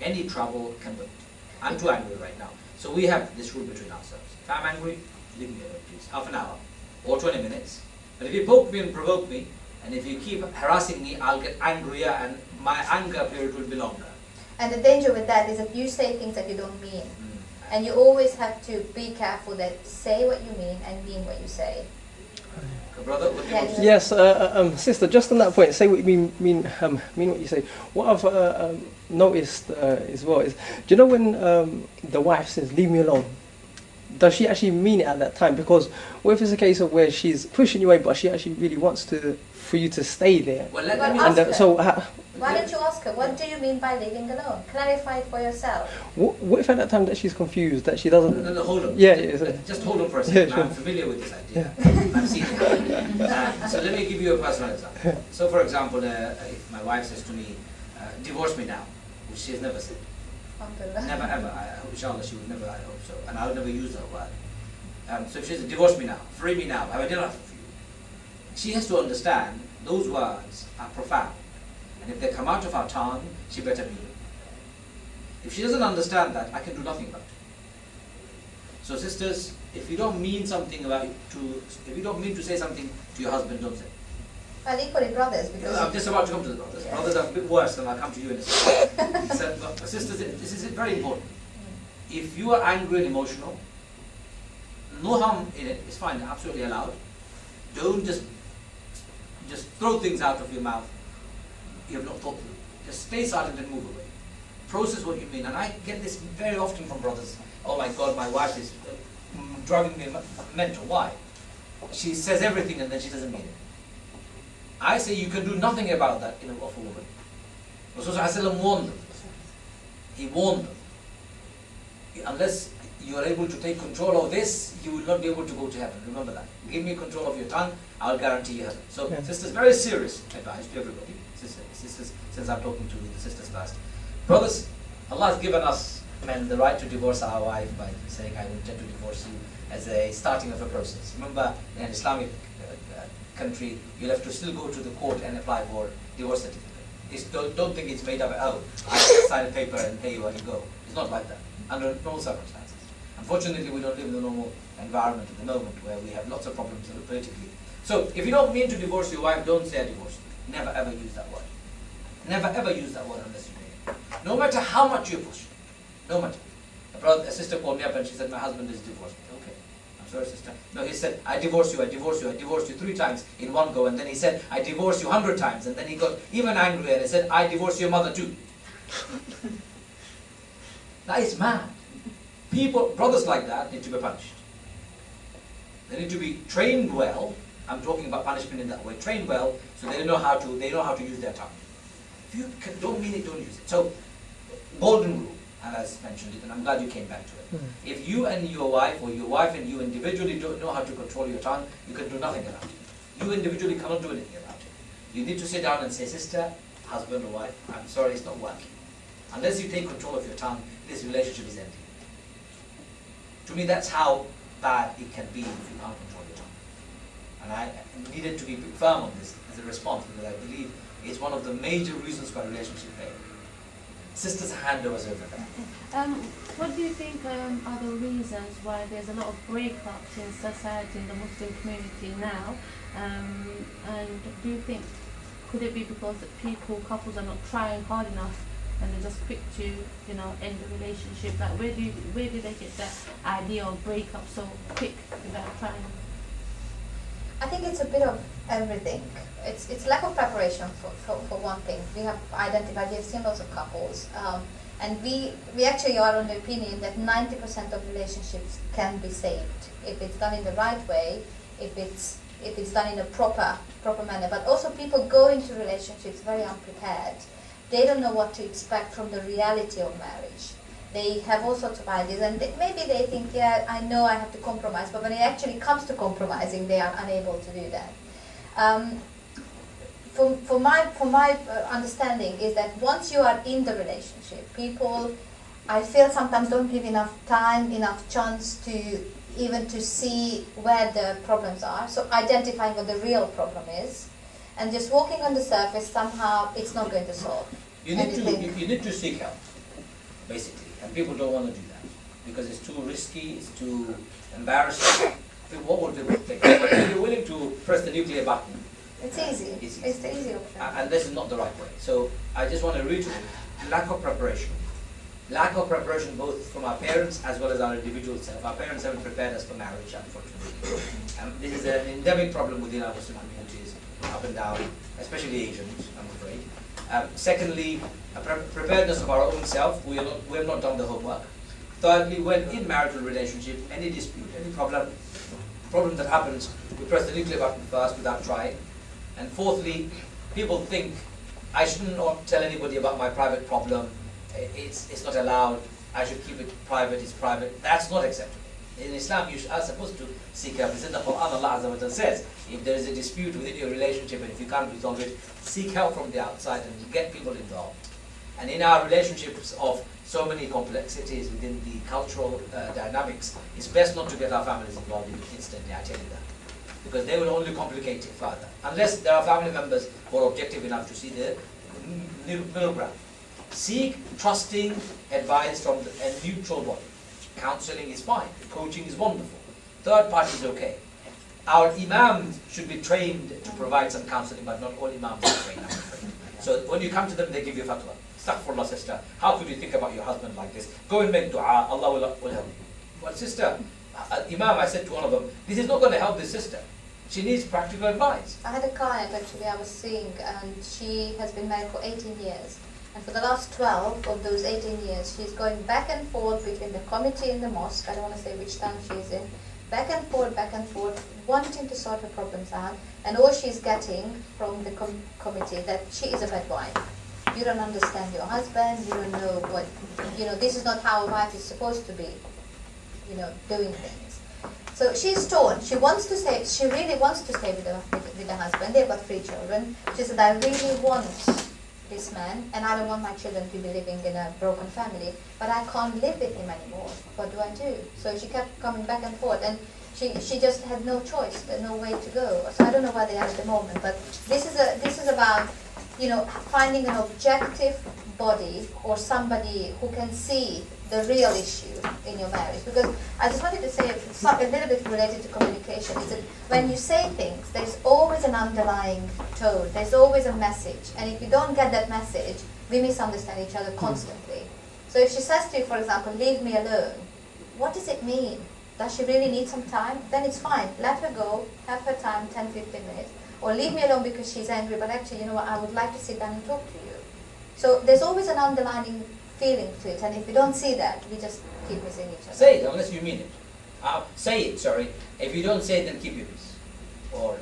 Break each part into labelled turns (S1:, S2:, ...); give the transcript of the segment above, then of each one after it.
S1: any trouble can wait. I'm too angry right now. So we have this rule between ourselves. If I'm angry, leave me alone, please. Half an hour or 20 minutes. But if you poke me and provoke me, and if you keep harassing me, I'll get angrier and my anger period will be longer.
S2: And the danger with that is that you say things that you don't mean. And you always have to be careful that say what you mean and mean what you say.
S1: Brother, what do you want to say?
S3: Yes, sister, just on that point, say what you mean what you say. What I've noticed as well is, do you know when the wife says, leave me alone, does she actually mean it at that time? Because what if it's a case of where she's pushing you away, but she actually really wants for you to stay there?
S1: Well, let me
S2: ask her.
S3: So
S2: why don't you ask her, what do you mean by leaving alone? Clarify it for yourself.
S3: what if at that time that she's confused, that she doesn't...
S1: No, hold on. Just hold on for a second.
S3: Yeah, sure.
S1: I'm familiar with this idea. Yeah. I've seen it. So let me give you a personal example. So for example, if my wife says to me, divorce me now, which she has never said. Never ever. Inshallah, she would never, I hope so. And I would never use that word. So if she says, divorce me now, free me now, have I done enough for you? She has to understand those words are profound. And if they come out of our tongue, she better mean it. If she doesn't understand that, I can do nothing about it. So sisters, if you don't mean something if you don't mean to say something to your husband, don't say it.
S2: Well, equally brothers, because...
S1: I'm just about to come to the brothers. Yeah. Brothers are a bit worse, and I'll come to you in a second. But sisters, this is very important. If you are angry and emotional, no harm in it, it's fine, absolutely allowed. Don't just throw things out of your mouth you have not thought through. Just stay silent and move away. Process what you mean. And I get this very often from brothers. Oh my God, my wife is driving me mental. Why? She says everything and then she doesn't mean it. I say you can do nothing about that of a woman. Rasulullah warned them. He warned them. Unless you are able to take control of this, you will not be able to go to heaven. Remember that. Give me control of your tongue, I'll guarantee you heaven. So, sisters, very serious advice to everybody. Sisters, since I'm talking to the sisters first. Brothers, Allah has given us men the right to divorce our wife by saying, I intend to divorce you, as a starting of a process. Remember, in an Islamic country, you'll have to still go to the court and apply for divorce certificate. Don't think it's made up, oh, I sign a paper and pay you and you go. It's not like that, under normal circumstances. Unfortunately, we don't live in the normal environment at the moment where we have lots of problems politically. So, if you don't mean to divorce your wife, don't say I divorce you. Never ever use that word. Never ever use that word unless you mean it. No matter how much you push. No matter. A sister called me up and she said, my husband is divorced. Okay. I'm sorry, sister. No, he said, I divorce you, I divorce you, I divorced you 3 times in one go. And then he said, I divorce you 100 times. And then he got even angrier and he said, I divorce your mother too. That is mad. Brothers like that need to be punished. They need to be trained well. I'm talking about punishment in that way. Trained well, so they know how to use their tongue. If you don't mean it, don't use it. So, golden rule, as mentioned it, and I'm glad you came back to it. If you and your wife, or your wife and you individually don't know how to control your tongue, you can do nothing about it. You individually cannot do anything about it. You need to sit down and say, sister, husband or wife, I'm sorry, it's not working. Unless you take control of your tongue, this relationship is ending. To me, that's how bad it can be if you can't control your tongue. And I needed to be firm on this as a response, because I believe it's one of the major reasons why relationship fail. Sisters, hand over there.
S4: What do you think are the reasons why there's a lot of breakups in society, in the Muslim community now? And do you think, could it be because couples are not trying hard enough and they're just quick to, end the relationship? Like, where do they get that idea of breakup so quick without trying?
S2: I think it's a bit of everything. It's lack of preparation for one thing. We have identified, we have seen lots of couples, and we actually are on the opinion that 90% of relationships can be saved if it's done in the right way, if it's done in a proper manner. But also, people go into relationships very unprepared. They don't know what to expect from the reality of marriage. They have all sorts of ideas, and maybe they think, yeah, I know I have to compromise, but when it actually comes to compromising, they are unable to do that. For my understanding is that once you are in the relationship, people, I feel, sometimes don't give enough time, enough chance to even to see where the problems are. So identifying what the real problem is, and just walking on the surface, somehow it's not going to solve.
S1: You need to seek help. basically. And people don't want to do that because it's too risky, it's too embarrassing. What would people think? But if you're willing to press the nuclear button,
S2: It's easy.
S1: It's easy.
S2: It's the easy option.
S1: and this is not the right way. So I just want to reiterate, lack of preparation. Lack of preparation both from our parents as well as our individual self. Our parents haven't prepared us for marriage, unfortunately. And this is an endemic problem within our Muslim communities, up and down, especially Asians, I'm afraid. Secondly, a preparedness of our own self. We have not done the homework. Thirdly, when in marital relationship, any dispute, any problem that happens, we press the nuclear button first without trying. And fourthly, people think I should not tell anybody about my private problem. It's not allowed. I should keep it private. It's private. That's not acceptable. In Islam, you are supposed to seek help. It's in the Quran. Allah Azza wa Jalla says, if there is a dispute within your relationship and if you can't resolve it, seek help from the outside and get people involved. And in our relationships of so many complexities within the cultural dynamics, it's best not to get our families involved instantly, I tell you that. Because they will only complicate it further. Unless there are family members who are objective enough to see the middle ground. Seek trusting advice from a neutral body. Counseling is fine. Coaching is wonderful. Third party is okay. Our imams should be trained to provide some counseling, but not all imams are trained, I'm afraid. So when you come to them, they give you fatwa. Astaghfirullah, sister, how could you think about your husband like this? Go and make dua, Allah will help you. Well, sister, Imam, I said to one of them, this is not going to help this sister. She needs practical advice.
S2: I had a client actually I was seeing, and she has been married for 18 years. And for the last 12 of those 18 years, she's going back and forth between the committee in the mosque, I don't want to say which town she's in, back and forth, wanting to sort her problems out. And all she's getting from the committee that she is a bad wife. You don't understand your husband, you don't know what, this is not how a wife is supposed to be, doing things. So she's torn. She really wants to stay with the husband. They've got 3 children. She said, I really want this man, and I don't want my children to be living in a broken family, but I can't live with him anymore. What do I do? So she kept coming back and forth, and she just had no choice, no way to go. So I don't know where they are at the moment, but this is about finding an objective body or somebody who can see the real issue in your marriage. Because I just wanted to say a little bit related to communication is that when you say things, there's always an underlying tone, there's always a message. And if you don't get that message, we misunderstand each other constantly. So if she says to you, for example, leave me alone, what does it mean? Does she really need some time? Then it's fine. Let her go, have her time, 10, 15 minutes. Or leave me alone because she's angry, but actually, I would like to sit down and talk to you. So there's always an underlying feeling to it, and if you don't see that, we just keep missing each other.
S1: Say it, unless you mean it. Say it, sorry. If you don't say it, then keep your peace. Or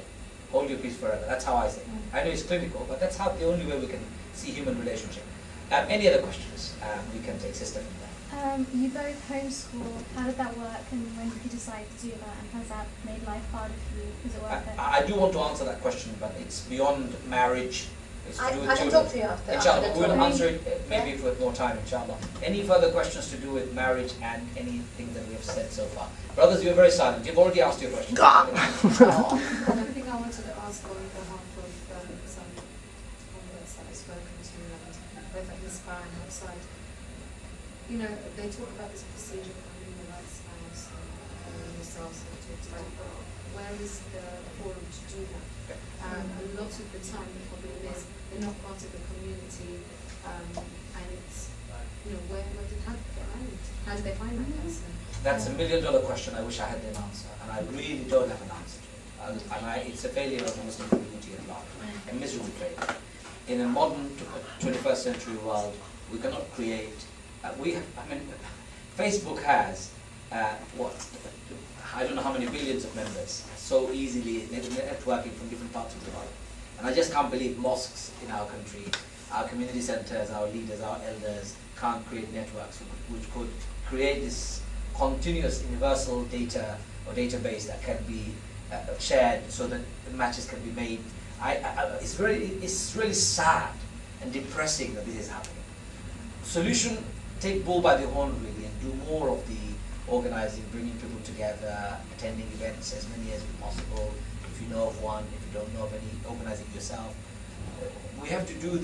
S1: hold your peace forever. That's how I say it. I know it's clinical, but that's the only way we can see human relationship. Any other questions we can take, sister, from that?
S5: You both homeschool. How did that work, and when did you decide to do that, and has that made life harder for you? Is it worth it?
S1: I do want to answer that question, but it's beyond marriage. It's to do with
S2: I can talk to you after.
S1: Inshallah,
S2: after
S1: we'll
S2: talk.
S1: answer it maybe with more time, inshallah. Any further questions to do with marriage and anything that we have said so far? Brothers, you're very silent. You've already asked your question.
S6: I think I wanted to ask on behalf of some converts that I've spoken to, both at this bar and outside. They talk about this procedure of finding the right spouse and yourselves and talked about, where is the forum to do that? A lot of the time the problem is they're not part of the community, and it's, where did how did they get married? How did they find that person?
S1: That's $1 million question. I wish I had an answer, and I really don't have an answer to it. It's a failure of the Muslim community at large, a miserable failure. In a modern 21st century world, we cannot create. Facebook has I don't know how many billions of members, so easily networking from different parts of the world. And I just can't believe mosques in our country, our community centers, our leaders, our elders can't create networks which could create this continuous universal data or database that can be shared so that matches can be made. It's really sad and depressing that this is happening. Solution, take bull by the horn really and do more of the organizing, bringing people together, attending events as many as possible. If you know of one, if you don't know of any, organize it yourself. We have to do this